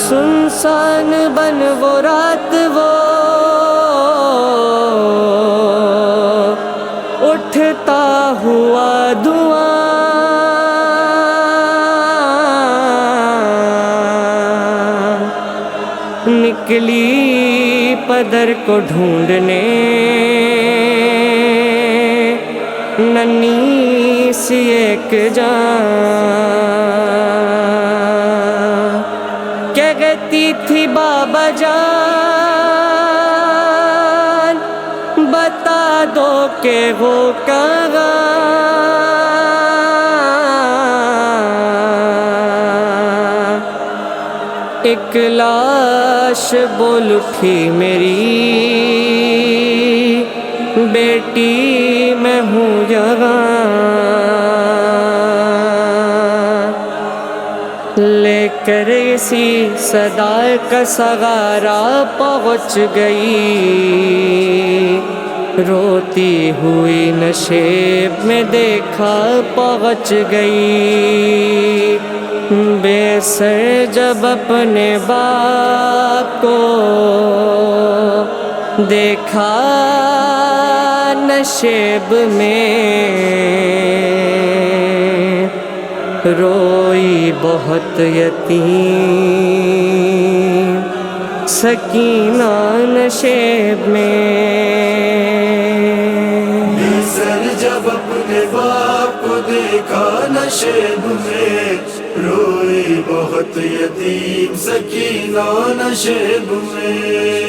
سنسان بن وہ رات وہ اٹھتا ہوا دھواں، نکلی پدر کو ڈھونڈنے ننھی سی ایک جان، کیا کہتی تھی بابا جان بتا دو کہ وہ کہاں، ایک لاش بول اٹھی میری بیٹی میں ہوں یہاں، لے کر اسی صدا کا سغارا پہنچ گئی، روتی ہوئی نشیب میں دیکھا پہنچ گئی، بے سر جب اپنے باپ کو دیکھا نشیب میں، روئی بہت یتیم سکینہ نشیب میں، بے سر جب اپنے باپ کو دیکھا نشیب میں، روئی بہت یتیم سکینہ نشیب میں،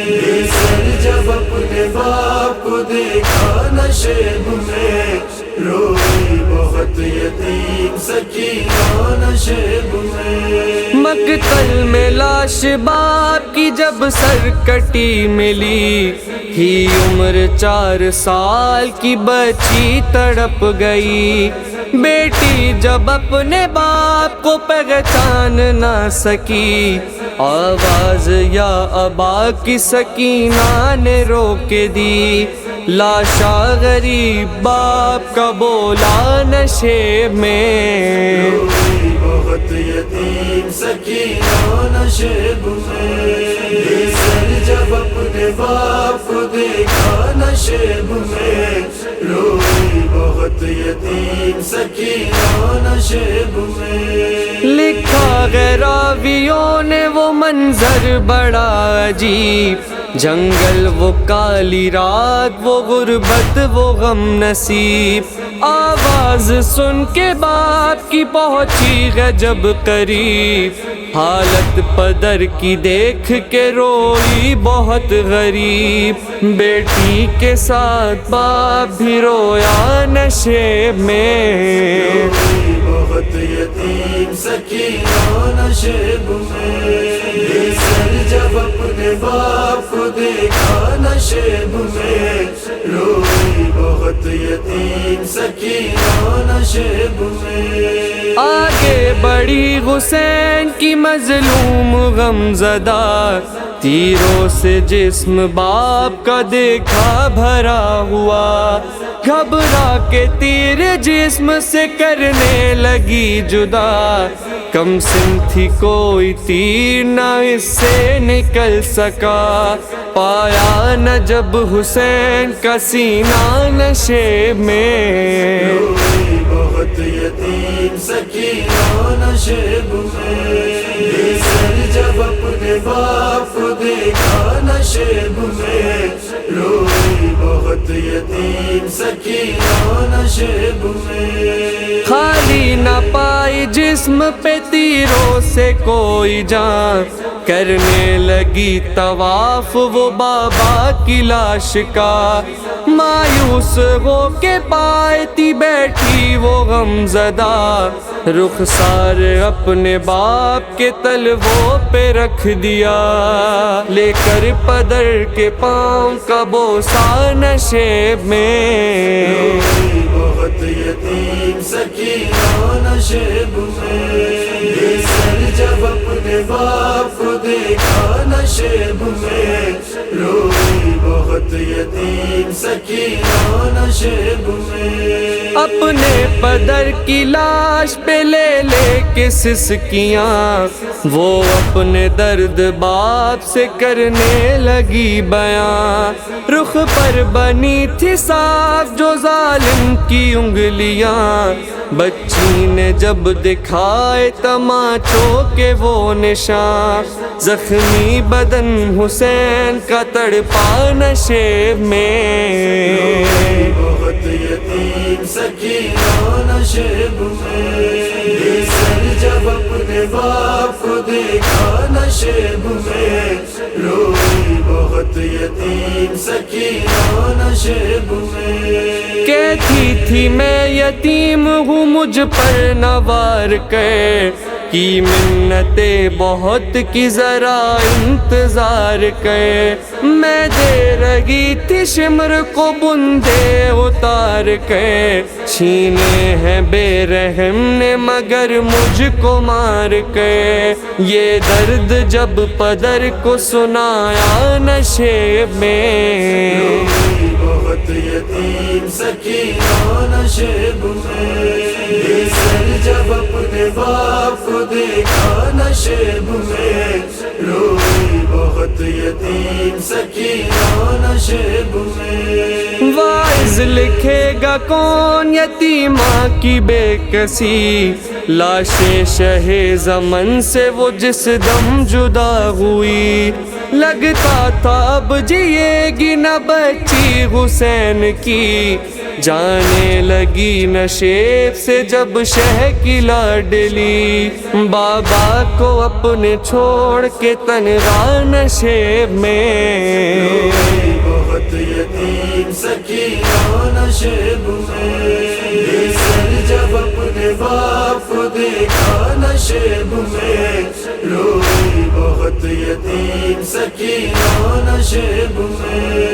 بے سر جب اپنے باپ کو دیکھا نشیب میں، روئی بہت یتیم سکینہ نشیب میں، مقتل میں لاش باپ کی جب سر کٹی ملی، ہی عمر 4 سال کی بچی تڑپ گئی، بیٹی جب اپنے باپ کو پہچان نہ سکی، آواز یا ابا کی سکینہ نے روک دی، لاشا غریب باپ کا بولا نشیب میں، روئی بہت یتیم سکینہ نشیب میں، بے سر جب اپنے باپ کو دیکھا نشیب میں، روئی بہت یتیم سکینہ نشیب میں، لکھا ہے راویوں نے وہ منظر بڑا عجیب، جنگل وہ کالی رات وہ غربت وہ غم نصیب، آواز سن کے باپ کی پہنچی ہے جب قریب، حالت پدر کی دیکھ کے روئی بہت غریب، بیٹی کے ساتھ باپ بھی رویا نشیب میں، روئی بہت یتیم سکینہ نشیب میں، بے سر جب اپنے باپ کو دیکھا نشیب میں، روئی بہت یتیم سکینہ نشیب میں، آگے بڑھی حسین کی مظلوم غم زدہ، تیروں سے جسم باپ کا دیکھا بھرا ہوا، گھبرا کے تیر جسم سے کرنے لگی جدا، کم سن تھی کوئی تیر نہ اس سے نکل سکا، پایا نہ جب حسین کا سینہ نشیب میں، روئی بہت یتیم سکینہ نشیب میں، بے سر جب اپنے باپ کو دیکھا نشیب میں، روئی بہت یتیم سکینہ نشیب میں، خالی نہ پائی جسم پہ تیروں سے کوئی جان، کرنے لگی طواف وہ بابا کی لاش کا، مایوس ہو کے پائے بیٹھی وہ غم زدہ، رخسار اپنے باپ کے تلووں پہ رکھ دیا، لے کر پدر کے پاؤں کا بوسہ نشیب میں، روئی بہت یتیم سکینہ نشیب میں، بے سر جب اپنے باپ کو دیکھا نشیب میں، روئی بہت یتیم سکینہ نشیب میں، اپنے بدر کی لاش پہ لے لے کے سسکیاں وہ اپنے درد باپ سے کرنے لگی بیان رخ پر بنی تھی صاف جو ظالم کی انگلیاں بچی نے جب دکھائے تماچوں کے وہ نشان زخمی بدن حسین کا تڑپا نشیب میں بہت یتیم سکینہ نشیب میں بے سر جب اپنے باپ کو دیکھا نشیب میں روئی بہت یتیم سکینہ نشیب میں کہتی تھی میں یتیم ہوں مجھ پر نوار کر کی منتیں بہت کی ذرا انتظار کر میں دے رہی تھی شمر کو بندے اتار کر چھینے ہیں بے رحم نے مگر مجھ کو مار کر یہ درد جب پدر کو سنایا نشیب میں بہت یتیم سکینہ نشیب میں بے سر جب اپنے باپ کو دیکھا نشیب میں روئی بہت یتیم سکینہ نشیب میں واعظ لکھے گا کون یتیمہ کی بے کسی لاش شہ زمن سے وہ جس دم جدا ہوئی لگتا تھا اب جیے گی نہ بچی حسین کی جانے لگی نشیب سے جب شہ کی لاڈلی بابا کو اپنے چھوڑ کے تنہا نشیب میں بہت یتیم سکینہ نشیب میں بے سر جب اپنے باپ کو دیکھا نشیب میں روئی بہت یتیم سکینہ نشیب میں